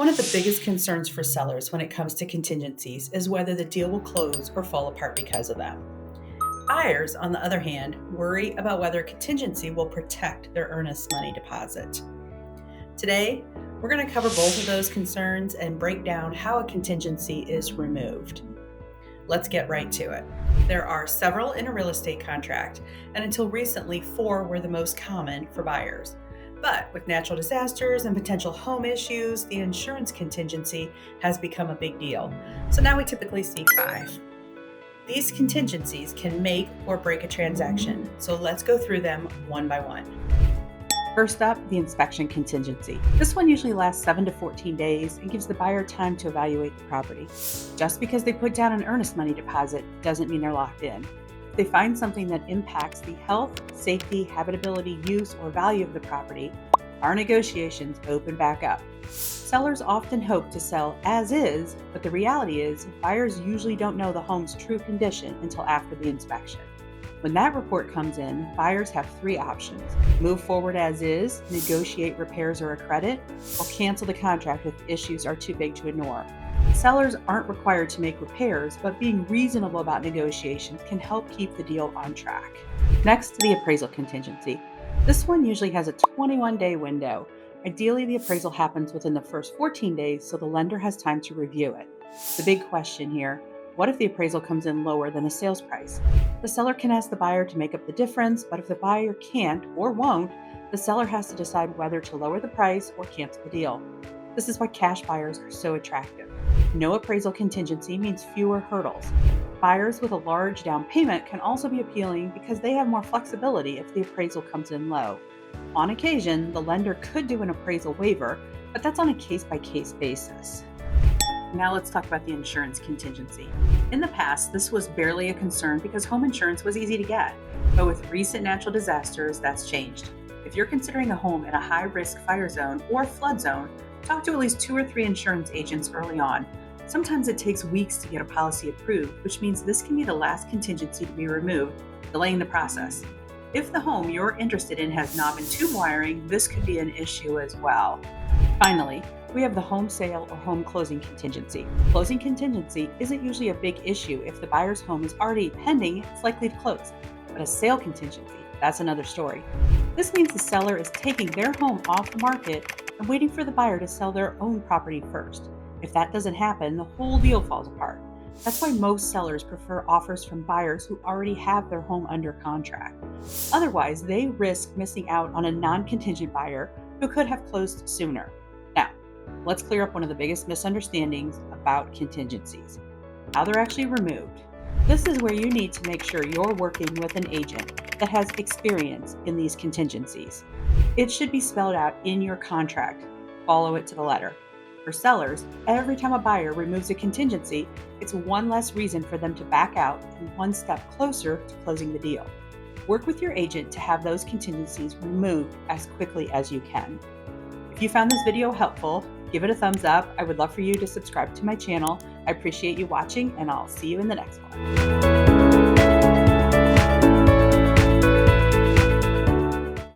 One of the biggest concerns for sellers when it comes to contingencies is whether the deal will close or fall apart because of them. Buyers, on the other hand, worry about whether a contingency will protect their earnest money deposit. Today, we're going to cover both of those concerns and break down how a contingency is removed. Let's get right to it. There are several in a real estate contract, and until recently, 4 were the most common for buyers. But with natural disasters and potential home issues, the insurance contingency has become a big deal. So now we typically see 5. These contingencies can make or break a transaction, so let's go through them one by one. First up, the inspection contingency. This one usually lasts 7 to 14 days and gives the buyer time to evaluate the property. Just because they put down an earnest money deposit doesn't mean they're locked in. If they find something that impacts the health, safety, habitability, use, or value of the property, our negotiations open back up. Sellers often hope to sell as is, but the reality is buyers usually don't know the home's true condition until after the inspection. When that report comes in, buyers have 3 options: move forward as is, negotiate repairs or a credit, or cancel the contract if issues are too big to ignore. Sellers aren't required to make repairs, but being reasonable about negotiations can help keep the deal on track. Next, the appraisal contingency. This one usually has a 21-day window. Ideally, the appraisal happens within the first 14 days, so the lender has time to review it. The big question here: what if the appraisal comes in lower than the sales price? The seller can ask the buyer to make up the difference, but if the buyer can't or won't, the seller has to decide whether to lower the price or cancel the deal. This is why cash buyers are so attractive. No appraisal contingency means fewer hurdles. Buyers with a large down payment can also be appealing because they have more flexibility if the appraisal comes in low. On occasion, the lender could do an appraisal waiver, but that's on a case-by-case basis. Now let's talk about the insurance contingency. In the past, this was barely a concern because home insurance was easy to get, but with recent natural disasters, that's changed. If you're considering a home in a high-risk fire zone or flood zone, talk to at least 2 or 3 insurance agents early on. Sometimes it takes weeks to get a policy approved, which means this can be the last contingency to be removed, delaying the process. If the home you're interested in has knob and tube wiring, this could be an issue as well. Finally, we have the home sale or home closing contingency. Closing contingency isn't usually a big issue if the buyer's home is already pending, it's likely to close. But a sale contingency, that's another story. This means the seller is taking their home off the market and waiting for the buyer to sell their own property first. If that doesn't happen, the whole deal falls apart. That's why most sellers prefer offers from buyers who already have their home under contract. Otherwise, they risk missing out on a non-contingent buyer who could have closed sooner. Now, let's clear up one of the biggest misunderstandings about contingencies: how they're actually removed. This is where you need to make sure you're working with an agent that has experience in these contingencies. It should be spelled out in your contract. Follow it to the letter. For sellers, every time a buyer removes a contingency, it's one less reason for them to back out and one step closer to closing the deal. Work with your agent to have those contingencies removed as quickly as you can. If you found this video helpful, give it a thumbs up. I would love for you to subscribe to my channel. I appreciate you watching, and I'll see you in the next one.